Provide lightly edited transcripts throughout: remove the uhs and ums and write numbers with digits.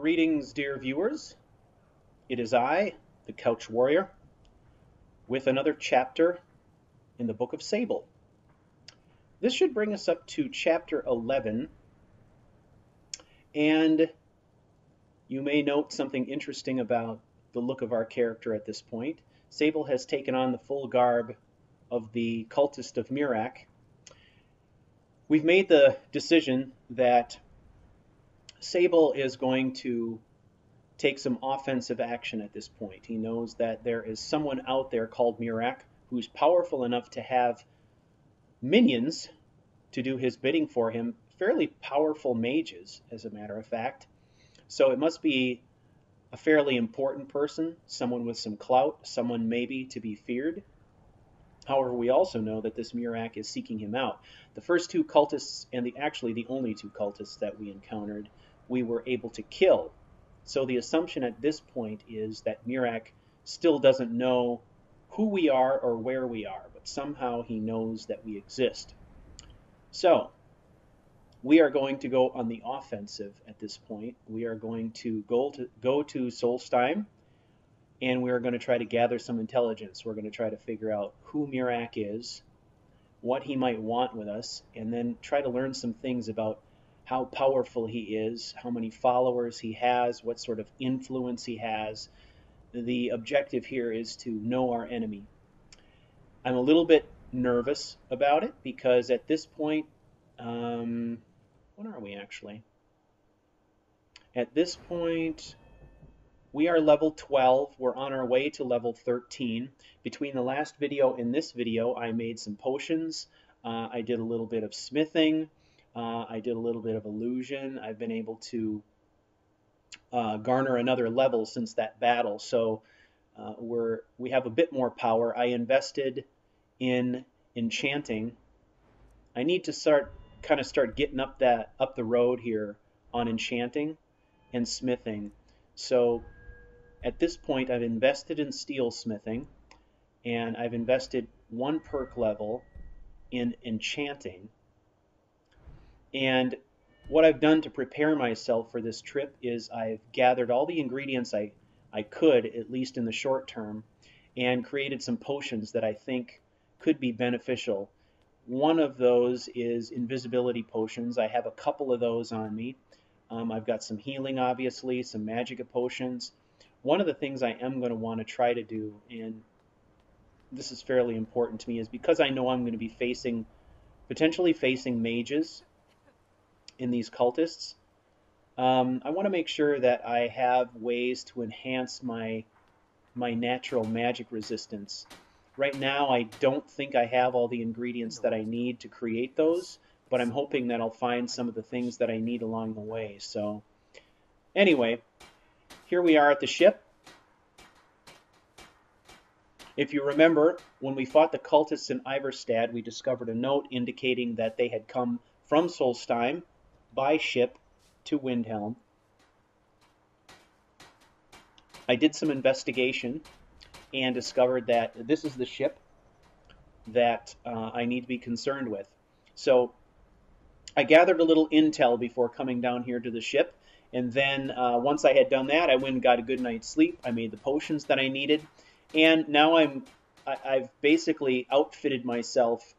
Greetings, dear viewers. It is I, the CouchWarrior, with another chapter in the Book of Sable. This should bring us up to chapter 11, and you may note something interesting about the look of our character at this point. Sable has taken on the full garb of the Cultist of Miraak. We've made the decision that Sable is going to take some offensive action at this point. He knows that there is someone out there called Miraak who's powerful enough to have minions to do his bidding for him, fairly powerful mages, as a matter of fact. So it must be a fairly important person, someone with some clout, someone maybe to be feared. However, we also know that this Miraak is seeking him out. The first two cultists, and actually the only two cultists that we encountered, we were able to kill. So the assumption at this point is that Miraak still doesn't know who we are or where we are, but somehow he knows that we exist. So we are going to go on the offensive at this point. We are going to go to Solstheim, and we are going to try to gather some intelligence. We're going to try to figure out who Miraak is, what he might want with us, and then try to learn some things about how powerful he is, how many followers he has, what sort of influence he has. The objective here is to know our enemy. I'm a little bit nervous about it because at this point, what are we actually? At this point, we are level 12. We're on our way to level 13. Between the last video and this video, I made some potions. I did a little bit of smithing. I did a little bit of illusion. I've been able to garner another level since that battle, so we have a bit more power. I invested in enchanting. I need to start getting up the road here on enchanting and smithing. So at this point, I've invested in steel smithing, and I've invested 1 perk level in enchanting. And what I've done to prepare myself for this trip is I've gathered all the ingredients I could, at least in the short term, and created some potions that I think could be beneficial. One of those is invisibility potions. I have a couple of those on me. I've got some healing, obviously, some magica potions. One of the things I am going to want to try to do, and this is fairly important to me, is because I know I'm going to be potentially facing mages in these cultists, I want to make sure that I have ways to enhance my natural magic resistance. Right now, I don't think I have all the ingredients that I need to create those, but I'm hoping that I'll find some of the things that I need along the way. So anyway, here we are at the ship. If you remember, when we fought the cultists in Iverstad, we discovered a note indicating that they had come from Solstheim by ship to Windhelm. I did some investigation and discovered that this is the ship that I need to be concerned with. So I gathered a little intel before coming down here to the ship, and then once I had done that, I went and got a good night's sleep. I made the potions that I needed, and now I've basically outfitted myself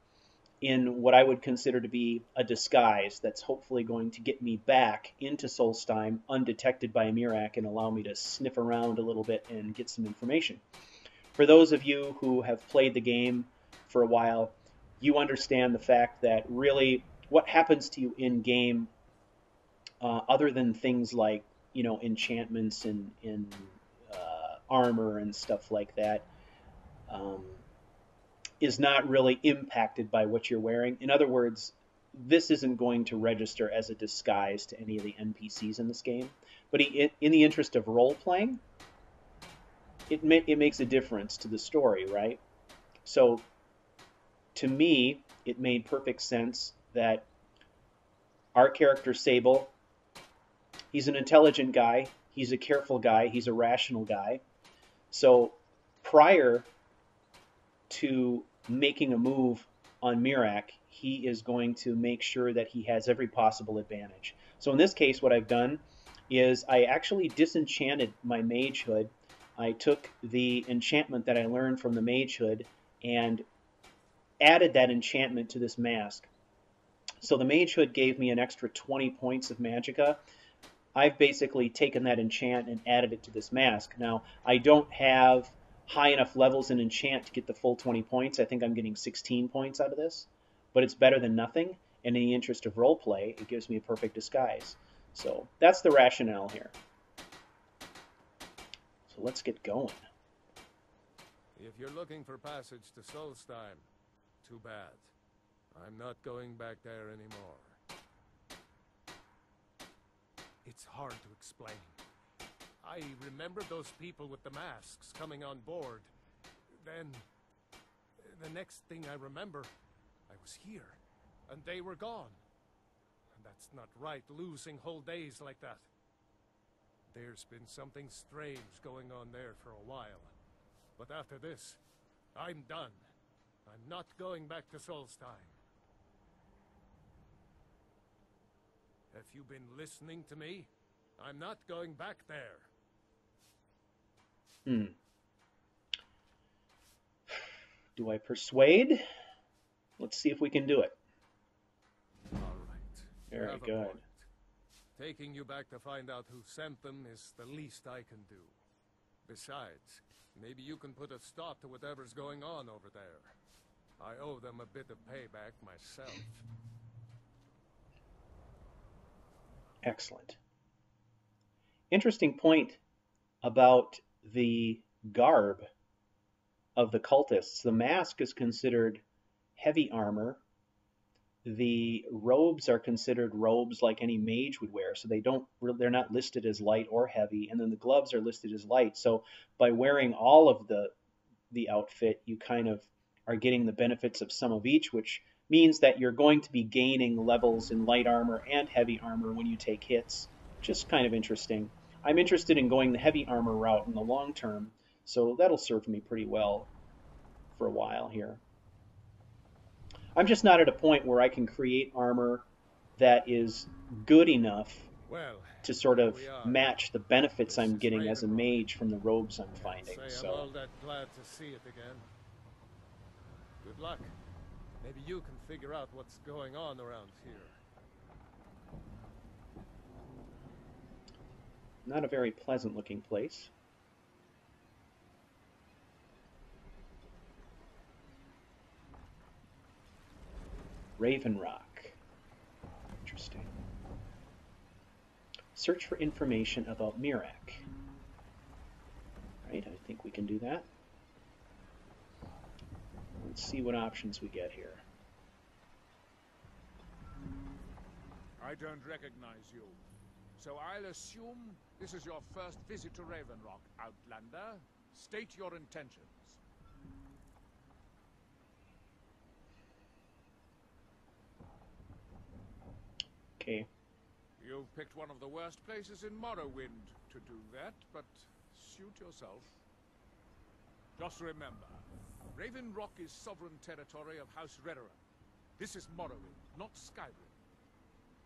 in what I would consider to be a disguise that's hopefully going to get me back into Solstheim undetected by Miraak and allow me to sniff around a little bit and get some information. For those of you who have played the game for a while, you understand the fact that really what happens to you in game, other than things like, you know, enchantments and armor and stuff like that, is not really impacted by what you're wearing. In other words, this isn't going to register as a disguise to any of the NPCs in this game. But in the interest of role-playing, it makes a difference to the story, right? So to me, it made perfect sense that our character Sable, he's an intelligent guy, he's a careful guy, he's a rational guy. So prior to making a move on Miraak, he is going to make sure that he has every possible advantage. So in this case, what I've done is I actually disenchanted my magehood. I took the enchantment that I learned from the magehood and added that enchantment to this mask. So the magehood gave me an extra 20 points of magicka. I've basically taken that enchant and added it to this mask. Now, I don't have high enough levels in enchant to get the full 20 points. I think I'm getting 16 points out of this, but it's better than nothing. And in the interest of roleplay, it gives me a perfect disguise. So that's the rationale here. So let's get going. If you're looking for passage to Solstheim, too bad. I'm not going back there anymore. It's hard to explain. I remember those people with the masks coming on board. Then, the next thing I remember, I was here, and they were gone. And that's not right, losing whole days like that. There's been something strange going on there for a while. But after this, I'm done. I'm not going back to Solstheim. Have you been listening to me? I'm not going back there. Do I persuade? Let's see if we can do it. All right. Very good. Taking you back to find out who sent them is the least I can do. Besides, maybe you can put a stop to whatever's going on over there. I owe them a bit of payback myself. Excellent. Interesting point about the garb of the cultists. The mask is considered heavy armor. The robes are considered robes like any mage would wear, so they're not listed as light or heavy, and then the gloves are listed as light. So by wearing all of the outfit, you kind of are getting the benefits of some of each, which means that you're going to be gaining levels in light armor and heavy armor when you take hits. Just kind of interesting. I'm interested in going the heavy armor route in the long term, so that'll serve me pretty well for a while here. I'm just not at a point where I can create armor that is good enough to sort of match the benefits I'm getting as a mage from the robes I'm finding. I'm all that glad to see it again. Good luck. Maybe you can figure out what's going on around here. Not a very pleasant looking place. Raven Rock. Interesting. Search for information about Miraak. Right, I think we can do that. Let's see what options we get here. I don't recognize you. So I'll assume this is your first visit to Raven Rock, Outlander. State your intentions. Okay. You've picked one of the worst places in Morrowind to do that, but suit yourself. Just remember, Raven Rock is sovereign territory of House Redoran. This is Morrowind, not Skyrim.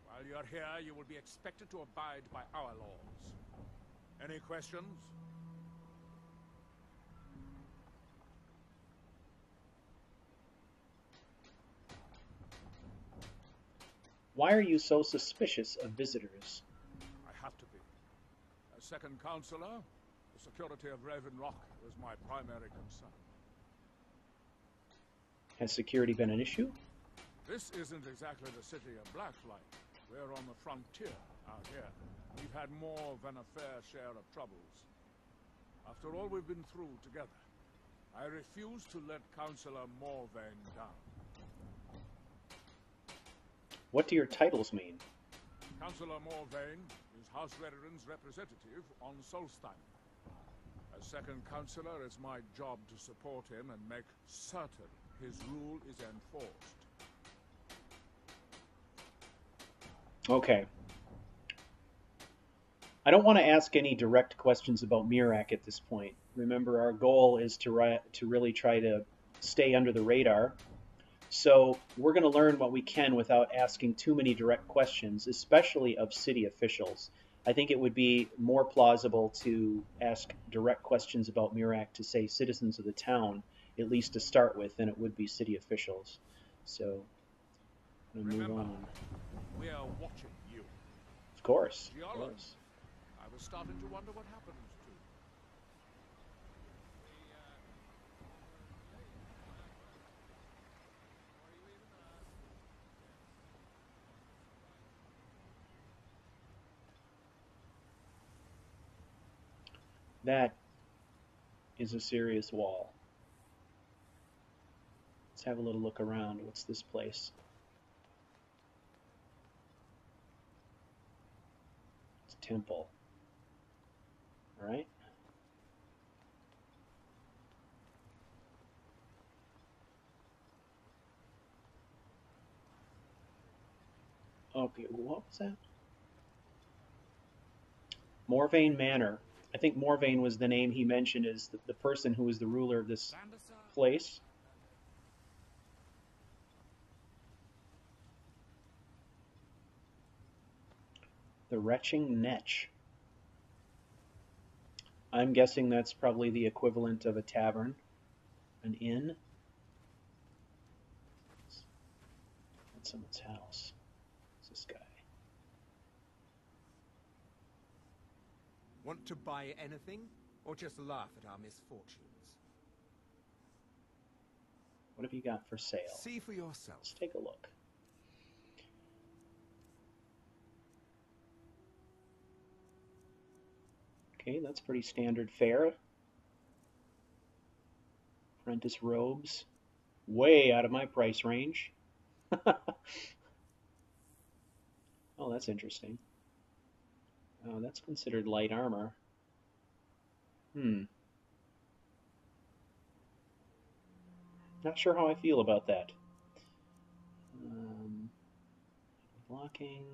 While you're here, you will be expected to abide by our laws. Any questions? Why are you so suspicious of visitors? I have to be. As second counselor, the security of Raven Rock is my primary concern. Has security been an issue? This isn't exactly the city of Blacklight. We're on the frontier out here. We've had more than a fair share of troubles. After all we've been through together, I refuse to let Councillor Morvain down. What do your titles mean? Councillor Morvain is House Redoran's representative on Solstheim. As second councillor, it's my job to support him and make certain his rule is enforced. Okay. I don't want to ask any direct questions about Miraak at this point. Remember, our goal is to really try to stay under the radar. So we're going to learn what we can without asking too many direct questions, especially of city officials. I think it would be more plausible to ask direct questions about Miraak to, say, citizens of the town, at least to start with, than it would be city officials. So, I'm going to move on. We are watching you. Of course. Of Giallo. course. I was starting to wonder what happened to. That is a serious wall. Let's have a little look around. What's this place? It's a temple. All right. Okay, what was that? Morvain Manor. I think Morvain was the name he mentioned as the person who was the ruler of this place. The Retching Netch. I'm guessing that's probably the equivalent of a tavern, an inn. That's someone's house. Who's this guy? Want to buy anything, or just laugh at our misfortunes? What have you got for sale? See for yourself. Let's take a look. Okay, that's pretty standard fare. Apprentice robes. Way out of my price range. Oh, that's interesting. Oh, that's considered light armor. Not sure how I feel about that. Blocking.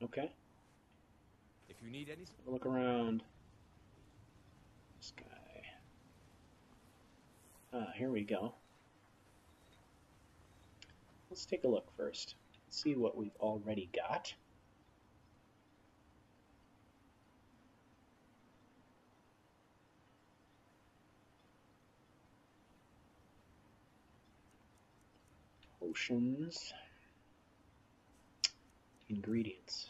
Okay. If you need any, Look around. This guy. Ah, here we go. Let's take a look first. See what we've already got. Potions. Ingredients.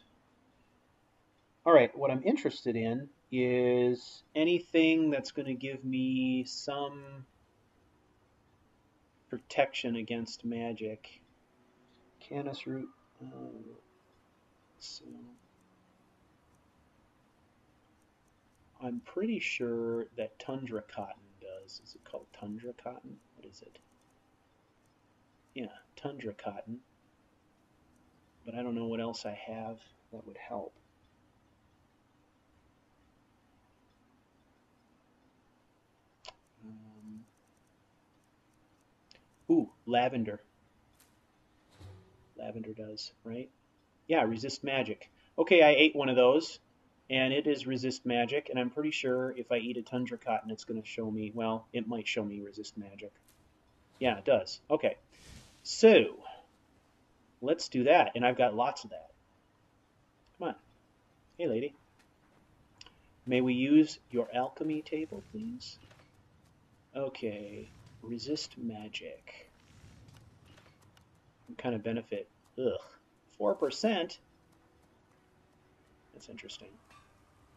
All right, what I'm interested in is anything that's going to give me some protection against magic. Canis root. So I'm pretty sure that tundra cotton does. Is it called tundra cotton? What is it? Yeah, tundra cotton. But I don't know what else I have that would help. Ooh, lavender. Lavender does, right? Yeah, resist magic. Okay, I ate one of those, and it is resist magic, and I'm pretty sure if I eat a tundra cotton, it's going to show me, well, it might show me resist magic. Yeah, it does. Okay, so let's do that, and I've got lots of that. Come on. Hey, lady. May we use your alchemy table, please? Okay, resist magic. What kind of benefit? Ugh, 4%? That's interesting.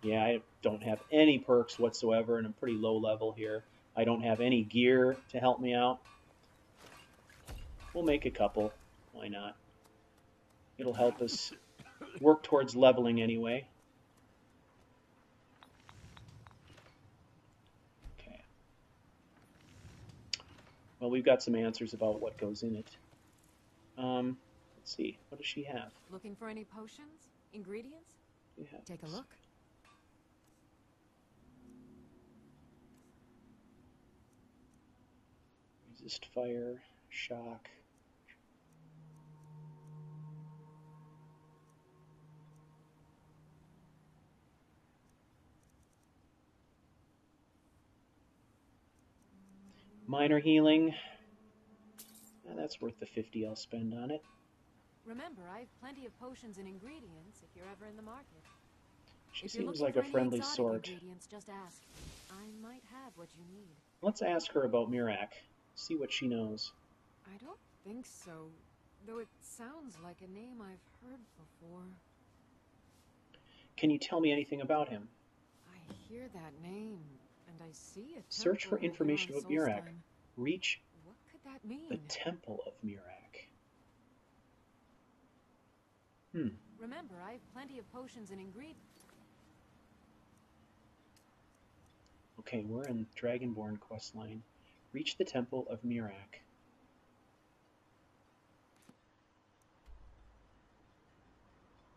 Yeah, I don't have any perks whatsoever, and I'm pretty low level here. I don't have any gear to help me out. We'll make a couple. Why not? It'll help us work towards leveling anyway. Okay. Well, we've got some answers about what goes in it. Let's see. What does she have? Looking for any potions? Ingredients? Take a look. Resist fire, shock. Minor healing. That's worth the 50 I'll spend on it. Remember, I have plenty of potions and ingredients if you're ever in the market. She If you're seems looking like for a any friendly exotic sort. ingredients, just ask. I might have what you need. Let's ask her about Miraak. See what she knows. I don't think so, though it sounds like a name I've heard before. Can you tell me anything about him? I hear that name, and I see a Search for temple information here about on Miraak. Solstheim. Reach What could that mean? the Temple of Miraak. Remember, I have plenty of potions and ingredients. Okay, we're in Dragonborn questline. Reach the Temple of Miraak.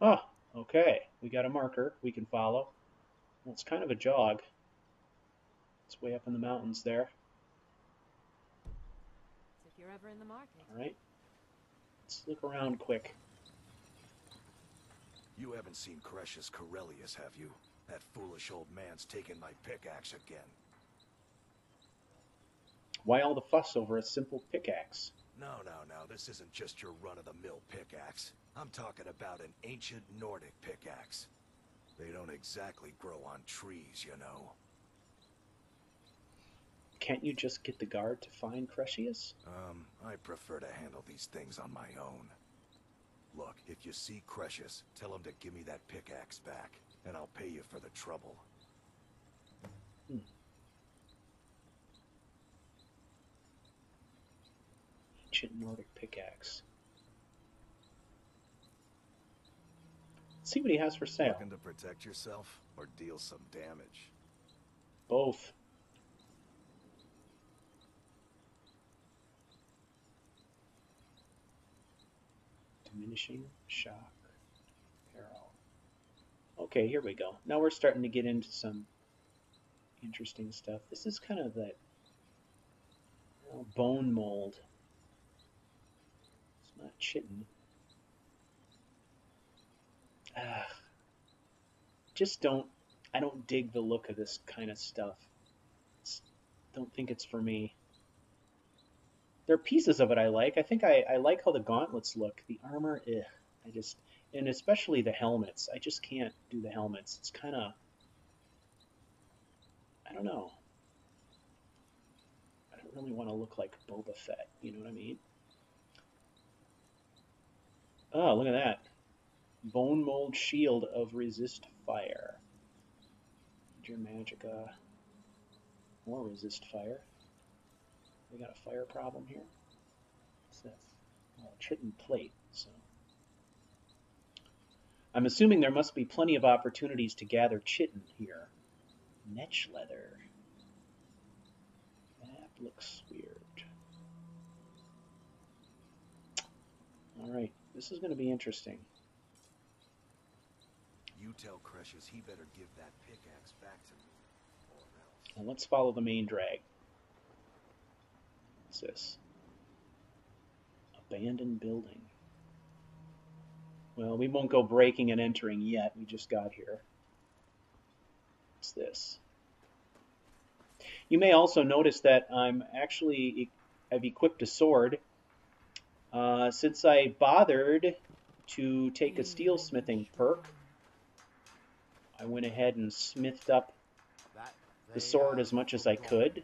Ah, okay. We got a marker we can follow. Well, it's kind of a jog. It's way up in the mountains there. If you're ever in the market. All right. Let's look around quick. You haven't seen Cretius Corellius, have you? That foolish old man's taken my pickaxe again. Why all the fuss over a simple pickaxe? No, this isn't just your run-of-the-mill pickaxe. I'm talking about an ancient Nordic pickaxe. They don't exactly grow on trees, you know. Can't you just get the guard to find Cretius? I prefer to handle these things on my own. Look, if you see Cretius, tell him to give me that pickaxe back, and I'll pay you for the trouble. Ancient Nordic pickaxe. Let's see what he has for sale. Looking to protect yourself, or deal some damage? Both. Diminishing shock. Arrow. Okay, here we go. Now we're starting to get into some interesting stuff. This is kind of that bone mold. It's not chitin. I don't dig the look of this kind of stuff. Don't think it's for me. There are pieces of it I like. I think I like how the gauntlets look. The armor, and especially the helmets. I just can't do the helmets. It's kind of, I don't know. I don't really want to look like Boba Fett. You know what I mean? Oh, look at that. Bone mold shield of resist fire. Major Magicka. More resist fire. We got a fire problem here. What's this? Oh, chitin plate. So I'm assuming there must be plenty of opportunities to gather chitin here. Netch leather. That looks weird. All right, this is going to be interesting. You tell Cretius he better give that pickaxe back to me, or else. Now let's follow the main drag. What's this? Abandoned building. Well, we won't go breaking and entering yet. We just got here. What's this? You may also notice that I've equipped a sword. Since I bothered to take a steelsmithing perk, I went ahead and smithed up the sword as much as I could.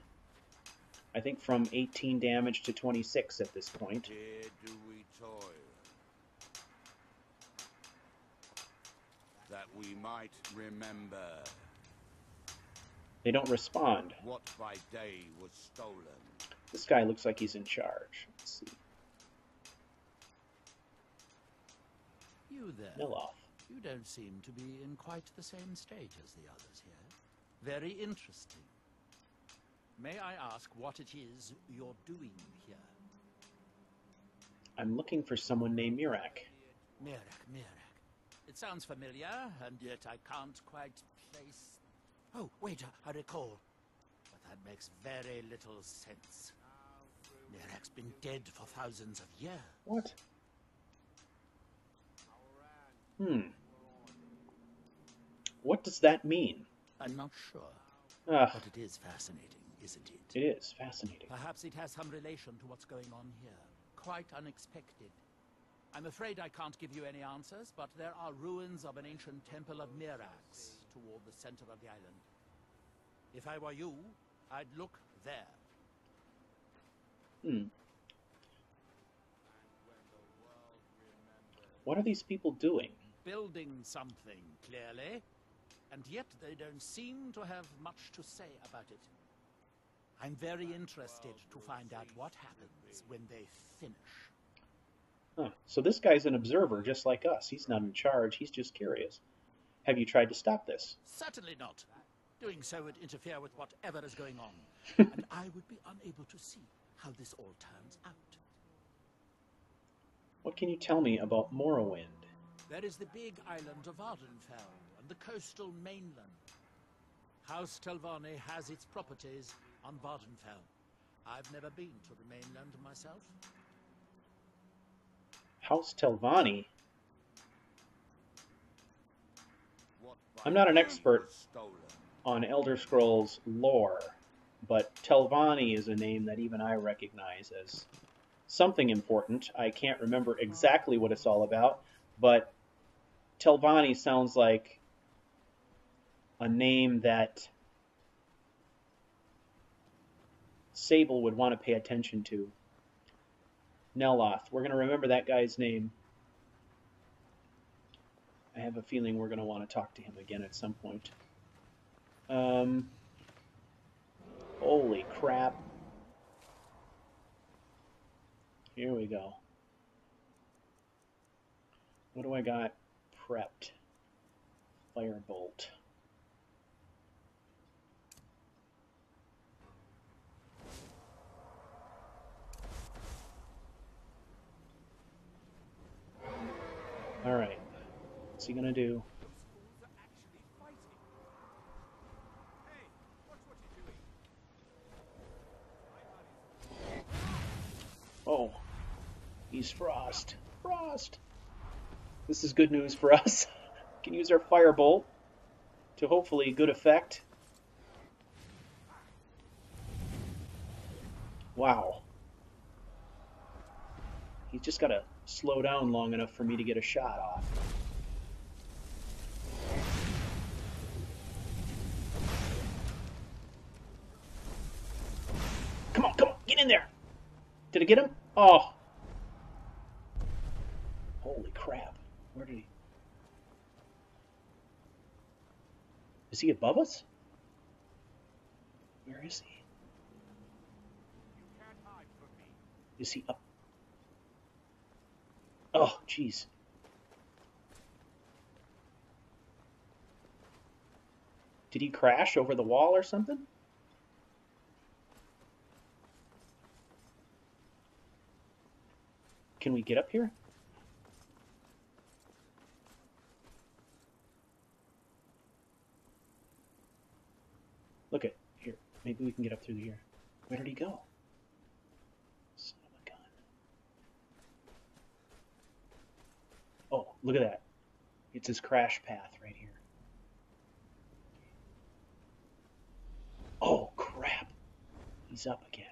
I think from 18 damage to 26 at this point. Here do we toil, that we might remember They don't respond. what by day was stolen. This guy looks like he's in charge. Let's see. You there? Neloth. You don't seem to be in quite the same state as the others here. Very interesting. May I ask what it is you're doing here? I'm looking for someone named Miraak. Miraak. It sounds familiar, and yet I can't quite place... Oh, wait, I recall. But that makes very little sense. Miraak's been dead for thousands of years. What? What does that mean? I'm not sure. Ah, But it is fascinating, isn't it? it is fascinating. Perhaps it has some relation to what's going on here. Quite unexpected. I'm afraid I can't give you any answers, but there are ruins of an ancient temple of Miraak's toward the center of the island. If I were you, I'd look there. What are these people doing? Building something, clearly. And yet they don't seem to have much to say about it. I'm very interested to find out what happens when they finish. Huh. So this guy's an observer, just like us. He's not in charge, he's just curious. Have you tried to stop this? Certainly not. Doing so would interfere with whatever is going on. And I would be unable to see how this all turns out. What can you tell me about Morrowind? There is the big island of Ardenfell and the coastal mainland. House Telvanni has its properties on Vardenfell. I've never been to the mainland myself. House Telvanni? I'm not an expert on Elder Scrolls lore, but Telvanni is a name that even I recognize as something important. I can't remember exactly what it's all about, but Telvanni sounds like a name that Sable would want to pay attention to. Neloth. We're going to remember that guy's name. I have a feeling we're going to want to talk to him again at some point. Holy crap. Here we go. What do I got prepped? Firebolt. All right. What's he gonna do? Oh, he's Frost. Frost! This is good news for us. We can use our Firebolt to hopefully good effect. Wow. He's just gotta slow down long enough for me to get a shot off. Come on, get in there! Did I get him? Oh! Holy crap. Where did he... Is he above us? Where is he? Is he up? Oh, jeez. Did he crash over the wall or something? Can we get up here? Look at here. Maybe we can get up through here. Where did he go? Son of a gun. Oh, look at that. It's his crash path right here. Oh, crap. He's up again.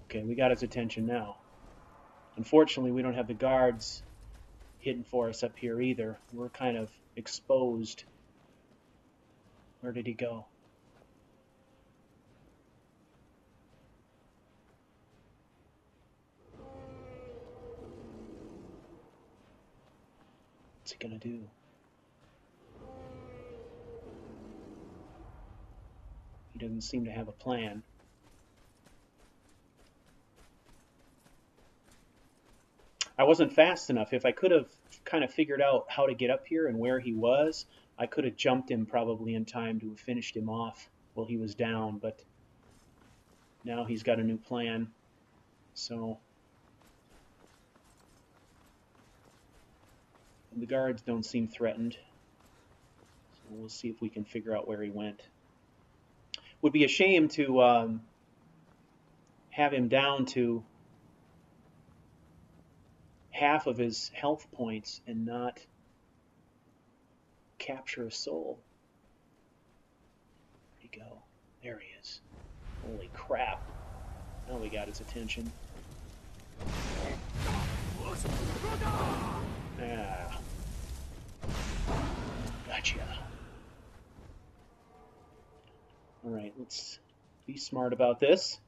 Okay, we got his attention now. Unfortunately, we don't have the guards hidden for us up here either. We're kind of exposed. Where did he go? What's he gonna do? He doesn't seem to have a plan. I wasn't fast enough. If I could have kind of figured out how to get up here and where he was, I could have jumped him probably in time to have finished him off while he was down, but now he's got a new plan. So the guards don't seem threatened. So we'll see if we can figure out where he went. Would be a shame to have him down to half of his health points and not capture a soul. Where'd he go? There he is. Holy crap. Now we got his attention. Ah. Gotcha. Alright, let's be smart about this.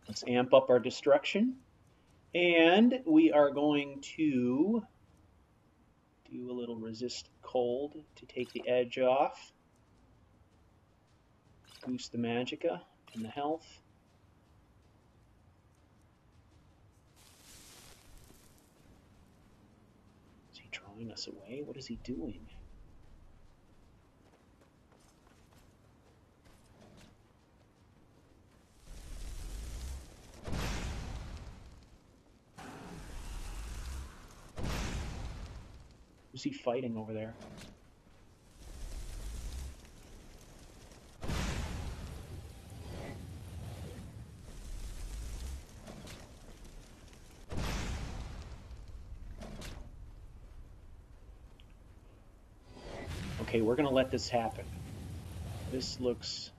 Let's amp up our destruction. And we are going to do a little resist cold to take the edge off. Boost the magicka and the health. Is he drawing us away? What is he doing? Who's he fighting over there? Okay, we're going to let this happen. This looks...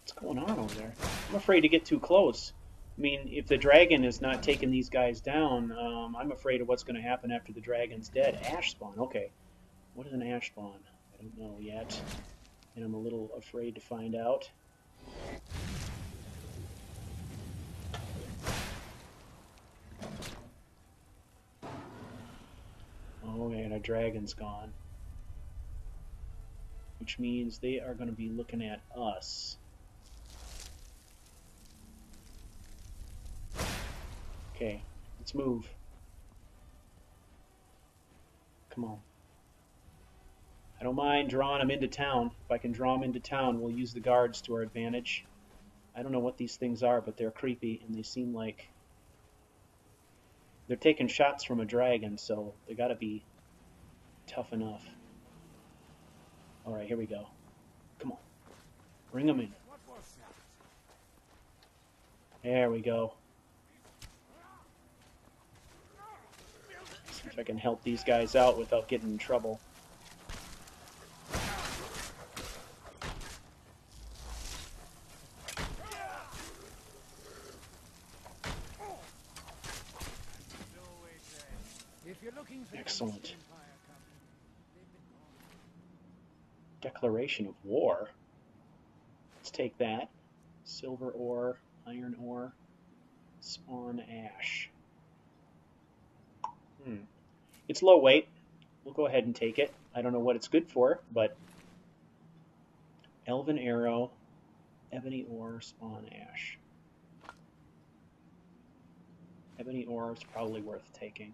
What's going on over there? I'm afraid to get too close. I mean, if the dragon is not taking these guys down, I'm afraid of what's going to happen after the dragon's dead. Ash spawn, okay. What is an ash spawn? I don't know yet, and I'm a little afraid to find out. Oh, and our dragon's gone. Which means they are going to be looking at us. Okay, let's move. Come on. I don't mind drawing them into town. If I can draw them into town, we'll use the guards to our advantage. I don't know what these things are, but they're creepy, and they seem like they're taking shots from a dragon, so they gotta be tough enough. Alright, here we go. Come on. Bring them in. There we go. See if I can help these guys out without getting in trouble. Excellent. Declaration of war. Let's take that. Silver ore, iron ore, spawn ash. It's low weight. We'll go ahead and take it. I don't know what it's good for, but elven arrow, ebony ore, spawn ash. Ebony ore is probably worth taking.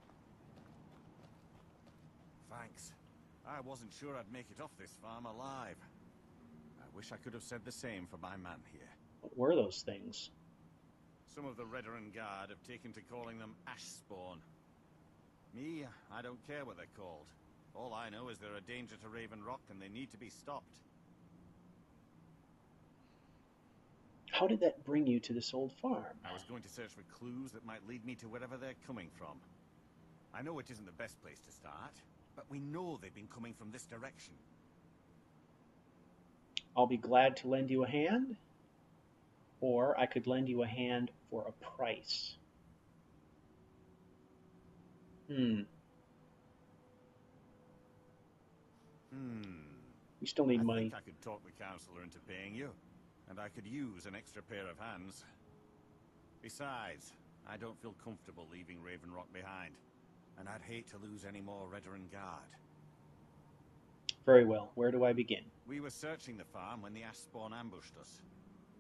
Thanks. I wasn't sure I'd make it off this farm alive. I wish I could have said the same for my man here. What were those things? Some of the Redoran Guard have taken to calling them ash spawn. Me, I don't care what they're called. All I know is they're a danger to Raven Rock and they need to be stopped. How did that bring you to this old farm? I was going to search for clues that might lead me to wherever they're coming from. I know it isn't the best place to start, but we know they've been coming from this direction. I'll be glad to lend you a hand, or I could lend you a hand for a price. We still need money. I think I could talk the counselor into paying you, and I could use an extra pair of hands. Besides, I don't feel comfortable leaving Raven Rock behind, and I'd hate to lose any more Redoran Guard. Very well. Where do I begin? We were searching the farm when the ash spawn ambushed us.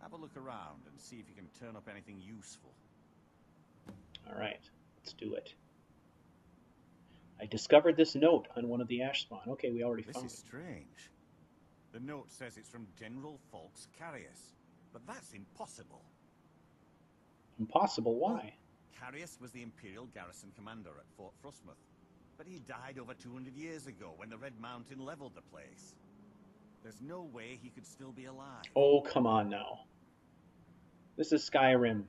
Have a look around and see if you can turn up anything useful. All right, let's do it. I discovered this note on one of the ash spawn. Okay, we already found it. This is strange. The note says it's from General Folks Carius, but that's impossible. Impossible? Why? Carius was the Imperial garrison commander at Fort Frostmoth, but he died over 200 years ago when the Red Mountain leveled the place. There's no way he could still be alive. Oh, come on now. This is Skyrim.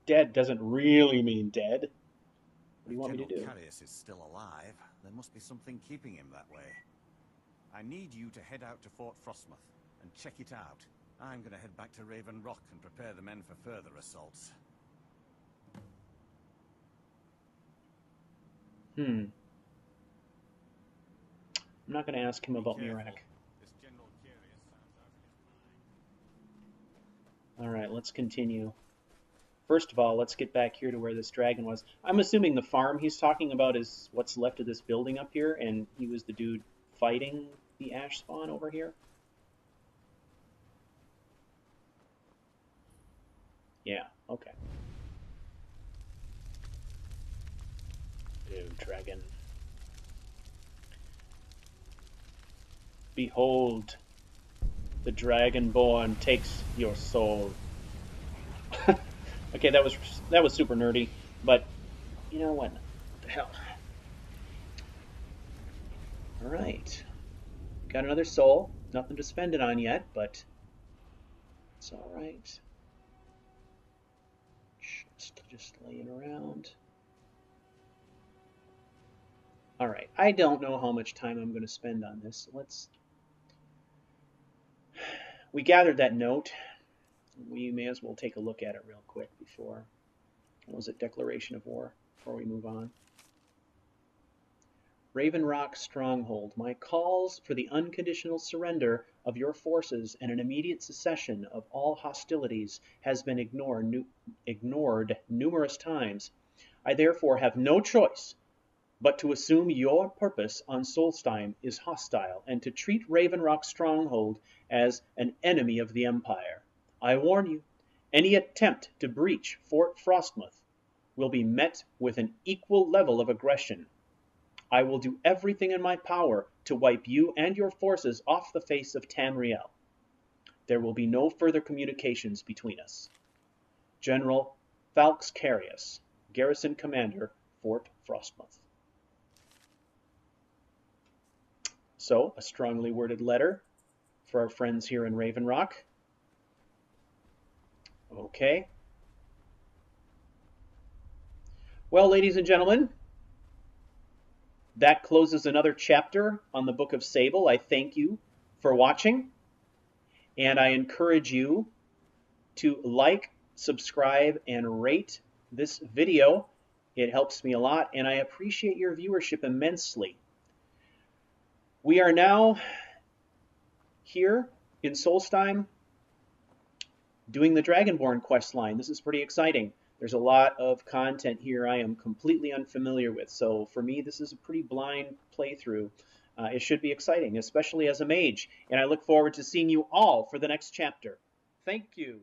Dead doesn't really mean dead. What do you want me to do? General Carius is still alive. There must be something keeping him that way. I need you to head out to Fort Frostmoth and check it out. I'm going to head back to Raven Rock and prepare the men for further assaults. I'm not going to ask him about Careful. Miraak. This General Carius sounds out of his mind. All right, let's continue. First of all, let's get back here to where this dragon was. I'm assuming the farm he's talking about is what's left of this building up here, and he was the dude fighting the ash spawn over here. Yeah, okay. Ew, dragon. Behold, the Dragonborn takes your soul. Okay, that was super nerdy, but you know what? What the hell? All right, got another soul. Nothing to spend it on yet, but it's all right. Just laying around. All right, I don't know how much time I'm going to spend on this. We gathered that note. We may as well take a look at it real quick before, what was it, declaration of war, before we move on. Raven Rock Stronghold, my calls for the unconditional surrender of your forces and an immediate cessation of all hostilities has been ignored numerous times. I therefore have no choice but to assume your purpose on Solstheim is hostile and to treat Raven Rock Stronghold as an enemy of the Empire. I warn you, any attempt to breach Fort Frostmoth will be met with an equal level of aggression. I will do everything in my power to wipe you and your forces off the face of Tamriel. There will be no further communications between us. General Folks Carius, Garrison Commander, Fort Frostmoth. So, a strongly worded letter for our friends here in Raven Rock. Okay. Well, ladies and gentlemen, that closes another chapter on the Book of Sable. I thank you for watching, and I encourage you to like, subscribe, and rate this video. It helps me a lot, and I appreciate your viewership immensely. We are now here in Solstheim doing the Dragonborn quest line. This is pretty exciting. There's a lot of content here I am completely unfamiliar with, so for me this is a pretty blind playthrough. It should be exciting, especially as a mage, and I look forward to seeing you all for the next chapter. Thank you.